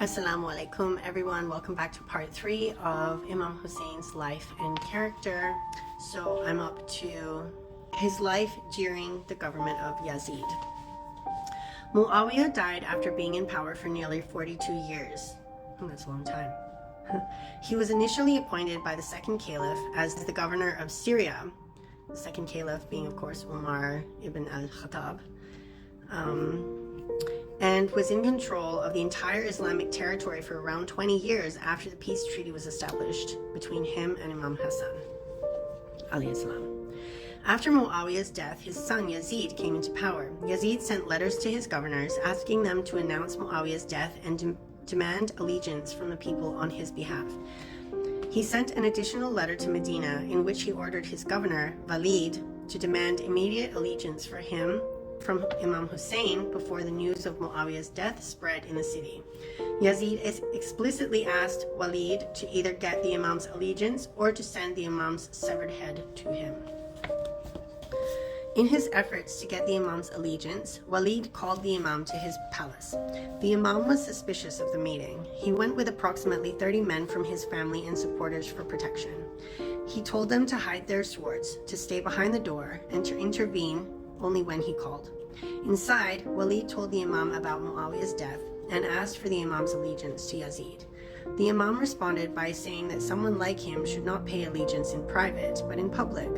Assalamu alaikum everyone, welcome back to part 3 of Imam Hussein's life and character. So I'm up to his life during the government of Yazid. Muawiyah died after being in power for nearly 42 years. That's a long time. He was initially appointed by the second caliph as the governor of Syria, the second caliph being of course Umar ibn al-Khattab, and was in control of the entire Islamic territory for around 20 years after the peace treaty was established between him and Imam Hussain alayhi salam. After Muawiyah's death, his son Yazid came into power. Yazid sent letters to his governors asking them to announce Muawiyah's death and demand allegiance from the people on his behalf. He sent an additional letter to Medina in which he ordered his governor, Walid, to demand immediate allegiance for him from Imam Hussain before the news of Muawiyah's death spread in the city. Yazid explicitly asked Walid to either get the Imam's allegiance or to send the Imam's severed head to him. In his efforts to get the Imam's allegiance, Walid called the Imam to his palace. The Imam was suspicious of the meeting. He went with approximately 30 men from his family and supporters for protection. He told them to hide their swords, to stay behind the door, and to intervene only when he called. Inside, Walid told the Imam about Muawiyah's death and asked for the Imam's allegiance to Yazid. The Imam responded by saying that someone like him should not pay allegiance in private, but in public.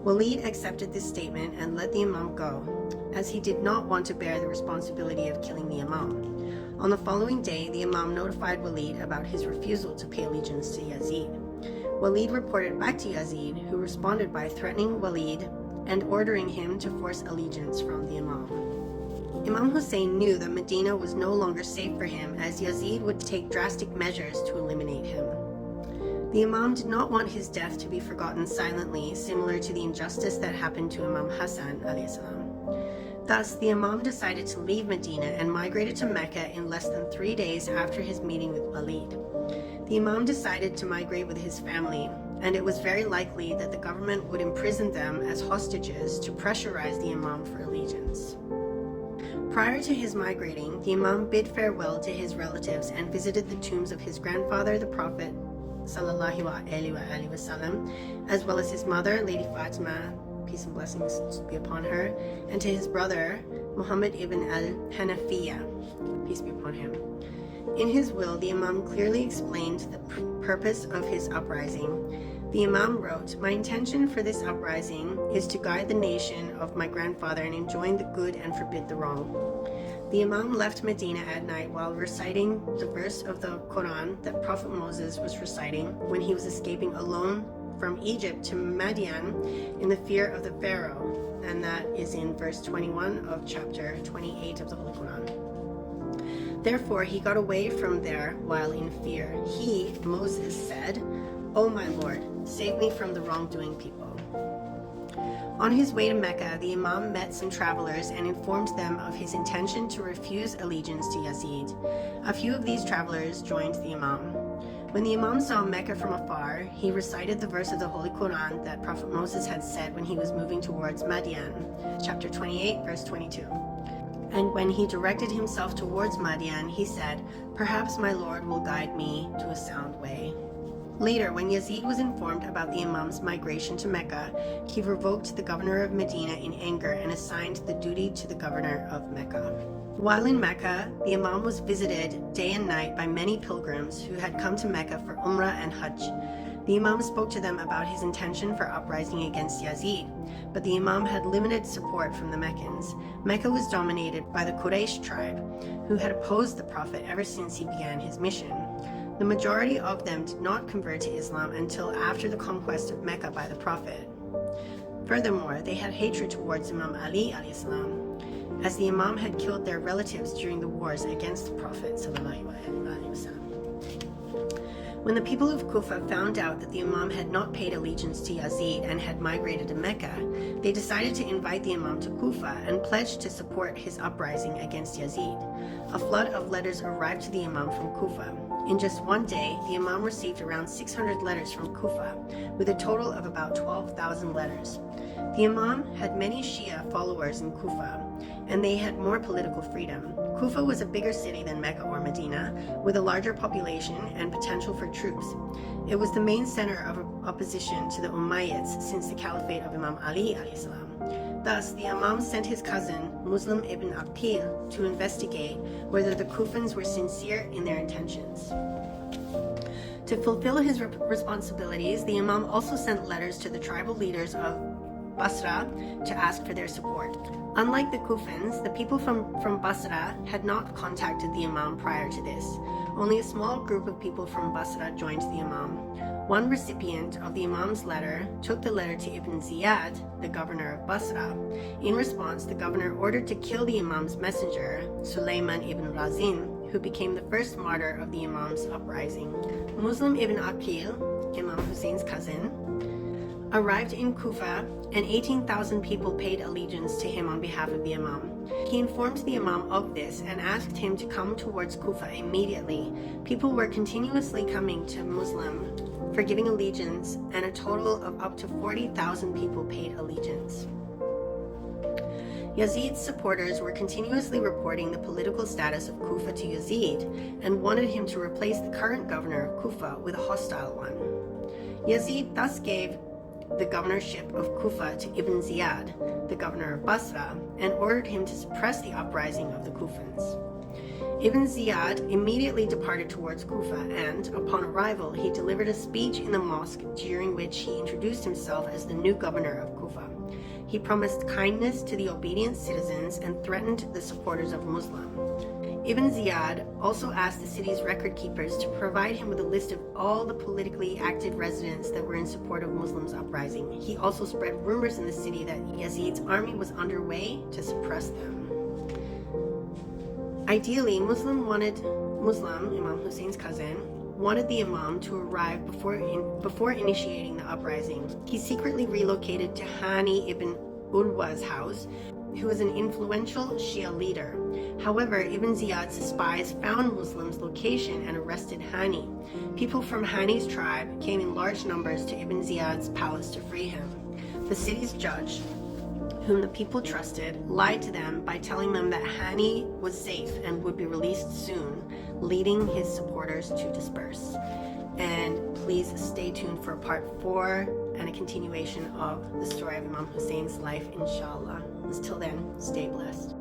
Walid accepted this statement and let the Imam go, as he did not want to bear the responsibility of killing the Imam. On the following day, the Imam notified Walid about his refusal to pay allegiance to Yazid. Walid reported back to Yazid, who responded by threatening Walid and ordering him to force allegiance from the Imam. Imam Hussain knew that Medina was no longer safe for him, as Yazid would take drastic measures to eliminate him. The Imam did not want his death to be forgotten silently, similar to the injustice that happened to Imam Hussain alayhi salam. Thus, the Imam decided to leave Medina and migrated to Mecca in less than 3 days after his meeting with Walid. The Imam decided to migrate with his family, and it was very likely that the government would imprison them as hostages to pressurize the Imam for allegiance. Prior to his migrating, the Imam bid farewell to his relatives and visited the tombs of his grandfather, the Prophet sallallahu alaihi wasallam, as well as his mother, Lady Fatima, peace and blessings be upon her, and to his brother, Muhammad ibn al-Hanafiya, peace be upon him. In his will, the Imam clearly explained the purpose of his uprising. The Imam wrote, "My intention for this uprising is to guide the nation of my grandfather in enjoying the good and forbid the wrong." The Imam left Medina at night while reciting the verse of the Quran that Prophet Moses was reciting when he was escaping alone from Egypt to Madian in the fear of the Pharaoh, and that is in verse 21 of chapter 28 of the Holy Quran. Therefore, he got away from there while in fear. He, Moses, said, "O my Lord, save me from the wrongdoing people." On his way to Mecca, the Imam met some travelers and informed them of his intention to refuse allegiance to Yazid. A few of these travelers joined the Imam. When the Imam saw Mecca from afar, he recited the verse of the Holy Quran that Prophet Moses had said when he was moving towards Madian, chapter 28, verse 22. And when he directed himself towards Madian, he said, "Perhaps my Lord will guide me to a sound way." Later, when Yazid was informed about the Imam's migration to Mecca, he revoked the governor of Medina in anger and assigned the duty to the governor of Mecca. While in Mecca, the Imam was visited day and night by many pilgrims who had come to Mecca for Umrah and Hajj. The Imam spoke to them about his intention for uprising against Yazid, but the Imam had limited support from the Meccans. Mecca was dominated by the Quraysh tribe, who had opposed the Prophet ever since he began his mission. The majority of them did not convert to Islam until after the conquest of Mecca by the Prophet. Furthermore, they had hatred towards Imam Ali alayhi salam, as the Imam had killed their relatives during the wars against the Prophet sallallahu alaihi wasallam. When the people of Kufa found out that the Imam had not paid allegiance to Yazid and had migrated to Mecca, they decided to invite the Imam to Kufa and pledged to support his uprising against Yazid. A flood of letters arrived to the Imam from Kufa. In just one day, the Imam received around 600 letters from Kufa, with a total of about 12,000 letters. The Imam had many Shia followers in Kufa, and they had more political freedom. Kufa was a bigger city than Mecca or Medina, with a larger population and potential for troops. It was the main center of opposition to the Umayyads since the caliphate of Imam Ali alayhi salam. Thus, the Imam sent his cousin, Muslim ibn Aqil, to investigate whether the Kufans were sincere in their intentions. To fulfill his responsibilities, the Imam also sent letters to the tribal leaders of Basra to ask for their support. Unlike the Kufans, the people from Basra had not contacted the Imam prior to this. Only a small group of people from Basra joined the Imam. One recipient of the Imam's letter took the letter to Ibn Ziyad, the governor of Basra. In response, the governor ordered to kill the Imam's messenger, Sulaiman ibn Razin, who became the first martyr of the Imam's uprising. Muslim ibn Aqil, Imam Hussein's cousin, arrived in Kufa, and 18,000 people paid allegiance to him on behalf of the Imam. He informed the Imam of this and asked him to come towards Kufa immediately. People were continuously coming to Muslim for giving allegiance, and a total of up to 40,000 people paid allegiance. Yazid's supporters were continuously reporting the political status of Kufa to Yazid and wanted him to replace the current governor of Kufa with a hostile one. Yazid thus gave the governorship of Kufa to Ibn Ziyad, the governor of Basra, and ordered him to suppress the uprising of the Kufans. Ibn Ziyad immediately departed towards Kufa, and, upon arrival, he delivered a speech in the mosque during which he introduced himself as the new governor of Kufa. He promised kindness to the obedient citizens and threatened the supporters of Muslim. Ibn Ziyad also asked the city's record keepers to provide him with a list of all the politically active residents that were in support of Muslims' uprising. He also spread rumors in the city that Yazid's army was underway to suppress them. Ideally, Imam Hussein's cousin, wanted the Imam to arrive before initiating the uprising. He secretly relocated to Hani ibn Urwa's house, who was an influential Shia leader. However, Ibn Ziyad's spies found Muslims' location and arrested Hani. People from Hani's tribe came in large numbers to Ibn Ziyad's palace to free him. The city's judge, whom the people trusted, lied to them by telling them that Hani was safe and would be released soon, leading his supporters to disperse. And please stay tuned for part 4 and a continuation of the story of Imam Hussein's life, inshallah. Until then, stay blessed.